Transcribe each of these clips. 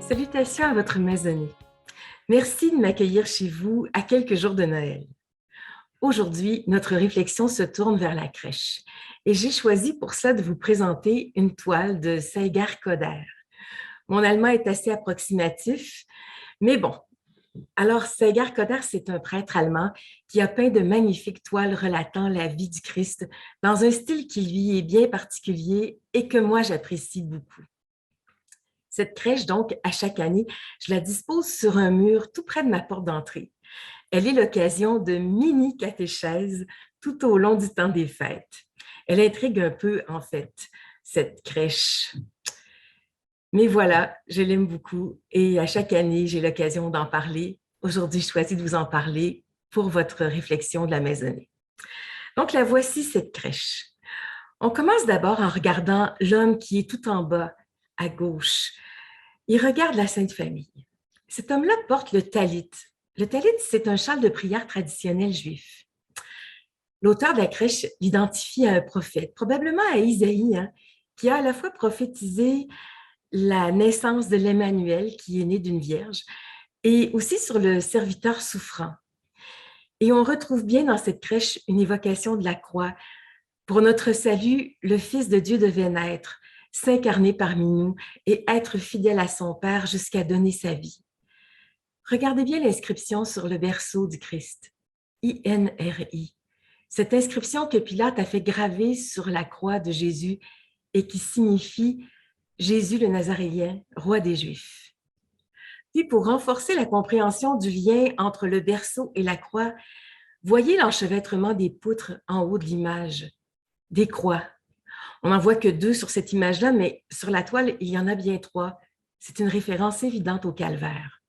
Salutations à votre maisonnée. Merci de m'accueillir chez vous à quelques jours de Noël. Aujourd'hui, notre réflexion se tourne vers la crèche et j'ai choisi pour ça de vous présenter une toile de Seigar Koder. Mon allemand est assez approximatif, mais bon. Alors, Seigar Koder, c'est un prêtre allemand qui a peint de magnifiques toiles relatant la vie du Christ dans un style qui lui est bien particulier et que moi j'apprécie beaucoup. Cette crèche, donc, à chaque année, je la dispose sur un mur tout près de ma porte d'entrée. Elle est l'occasion de mini-catéchèses tout au long du temps des fêtes. Elle intrigue un peu, en fait, cette crèche. Mais voilà, je l'aime beaucoup et à chaque année, j'ai l'occasion d'en parler. Aujourd'hui, je choisis de vous en parler pour votre réflexion de la maisonnée. Donc, la voici, cette crèche. On commence d'abord en regardant l'homme qui est tout en bas, à gauche. Il regarde la Sainte Famille. Cet homme-là porte le talit. Le talit, c'est un châle de prière traditionnel juif. L'auteur de la crèche l'identifie à un prophète, probablement à Isaïe, qui a à la fois prophétisé la naissance de l'Emmanuel, qui est né d'une vierge, et aussi sur le serviteur souffrant. Et on retrouve bien dans cette crèche une évocation de la croix. Pour notre salut, le Fils de Dieu devait naître, s'incarner parmi nous et être fidèle à son Père jusqu'à donner sa vie. Regardez bien l'inscription sur le berceau du Christ, INRI. Cette inscription que Pilate a fait graver sur la croix de Jésus et qui signifie Jésus le Nazaréen, roi des Juifs. Puis pour renforcer la compréhension du lien entre le berceau et la croix, voyez l'enchevêtrement des poutres en haut de l'image, des croix. On n'en voit que 2 sur cette image-là, mais sur la toile, il y en a bien 3. C'est une référence évidente au calvaire.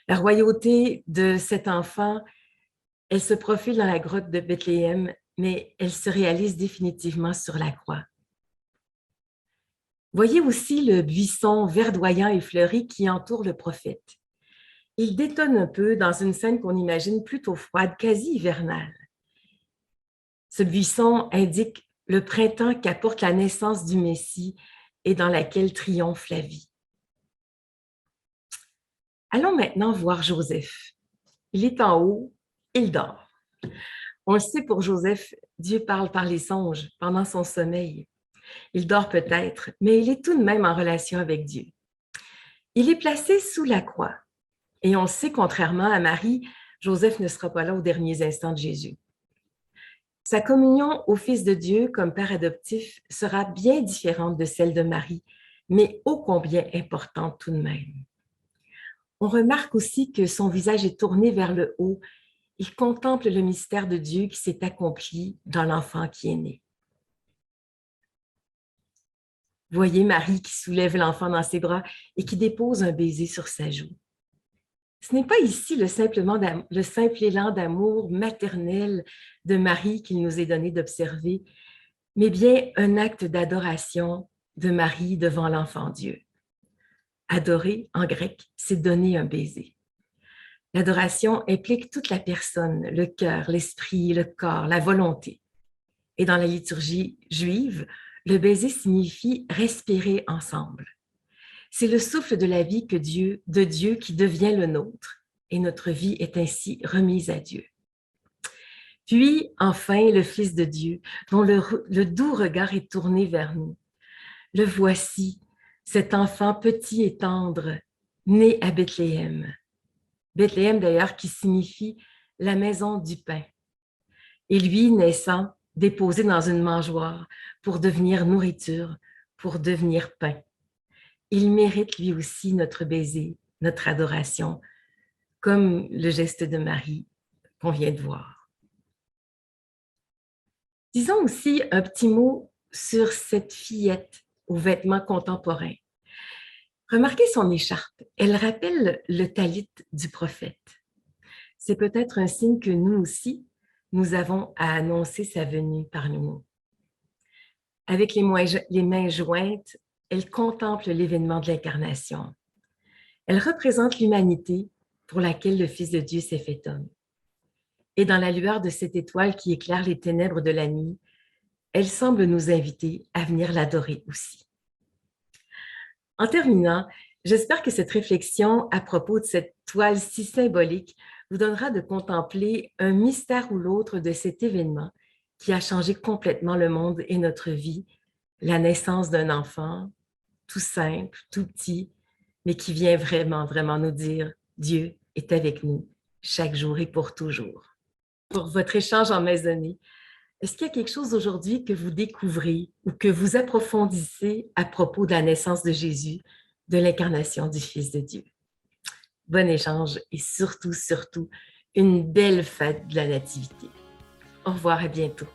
La royauté de cet enfant, elle se profile dans la grotte de Bethléem, mais elle se réalise définitivement sur la croix. Voyez aussi le buisson verdoyant et fleuri qui entoure le prophète. Il détonne un peu dans une scène qu'on imagine plutôt froide, quasi hivernale. Ce buisson indique le printemps qu'apporte la naissance du Messie et dans laquelle triomphe la vie. Allons maintenant voir Joseph. Il est en haut, il dort. On le sait pour Joseph, Dieu parle par les songes pendant son sommeil. Il dort peut-être, mais il est tout de même en relation avec Dieu. Il est placé sous la croix. Et on le sait, contrairement à Marie, Joseph ne sera pas là aux derniers instants de Jésus. Sa communion au Fils de Dieu comme père adoptif sera bien différente de celle de Marie, mais ô combien importante tout de même. On remarque aussi que son visage est tourné vers le haut. Il contemple le mystère de Dieu qui s'est accompli dans l'enfant qui est né. Voyez Marie qui soulève l'enfant dans ses bras et qui dépose un baiser sur sa joue. Ce n'est pas ici le simple élan d'amour maternel de Marie qu'il nous est donné d'observer, mais bien un acte d'adoration de Marie devant l'enfant Dieu. Adorer, en grec, c'est donner un baiser. L'adoration implique toute la personne, le cœur, l'esprit, le corps, la volonté. Et dans la liturgie juive, le baiser signifie respirer ensemble. C'est le souffle de la vie de Dieu qui devient le nôtre, et notre vie est ainsi remise à Dieu. Puis, enfin, le Fils de Dieu, dont le doux regard est tourné vers nous. Le voici, cet enfant petit et tendre, né à Bethléem. Bethléem, d'ailleurs, qui signifie la maison du pain. Et lui, naissant, déposé dans une mangeoire pour devenir nourriture, pour devenir pain. Il mérite lui aussi notre baiser, notre adoration, comme le geste de Marie qu'on vient de voir. Disons aussi un petit mot sur cette fillette aux vêtements contemporains. Remarquez son écharpe, elle rappelle le talit du prophète. C'est peut-être un signe que nous aussi, nous avons à annoncer sa venue parmi nous. Avec les mains jointes, elle contemple l'événement de l'incarnation. Elle représente l'humanité pour laquelle le Fils de Dieu s'est fait homme. Et dans la lueur de cette étoile qui éclaire les ténèbres de la nuit, elle semble nous inviter à venir l'adorer aussi. En terminant, J'espère que cette réflexion à propos de cette toile si symbolique vous donnera de contempler un mystère ou l'autre de cet événement qui a changé complètement le monde et notre vie, la naissance d'un enfant, tout simple, tout petit, mais qui vient vraiment, vraiment nous dire Dieu est avec nous chaque jour et pour toujours. Pour votre échange en maisonnée, est-ce qu'il y a quelque chose aujourd'hui que vous découvrez ou que vous approfondissez à propos de la naissance de Jésus, de l'incarnation du Fils de Dieu? Bon échange et surtout, surtout, une belle fête de la Nativité. Au revoir, à bientôt.